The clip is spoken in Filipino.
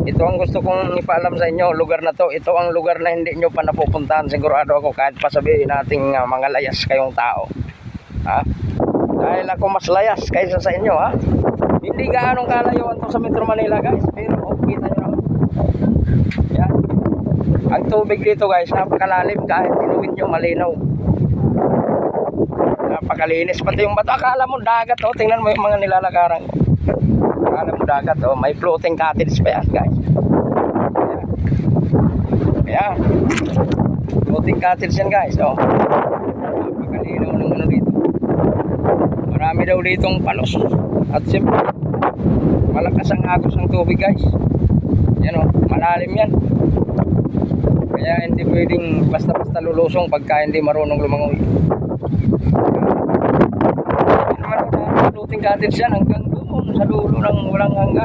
Ito ang gusto kong ipaalam sa inyo, lugar na to. Ito ang lugar na hindi nyo pa napupuntahan. Sigurado ako kahit pa sabihin nating mga layas kayong tao. Ha? Dahil ako mas layas kaysa sa inyo, ha? Hindi gaanong kalayuan to sa Metro Manila, guys. Pero kita nyo naman. Yan. Ang tubig dito, guys, napakalalim kahit inumin nyo malinaw. Napakalinis. Pati yung bato, akala mo dagat, oh. Tingnan mo yung mga nilalagaran ko. Akala mo dagat, oh. May floating cottage pa yan, guys. Ayan. Floating cottage yan, guys, oh. Napakalinaw ng ano dito. Marami daw ditong palos. At siyempre, malakas ang agos ng tubig, guys. Yan, oh. Malalim yan. Kaya hindi pwedeng basta-basta lulusong pagka hindi marunong lumangoy. Hindi naman floating cottage yan hanggang doon sa dulo ng walang hanggan.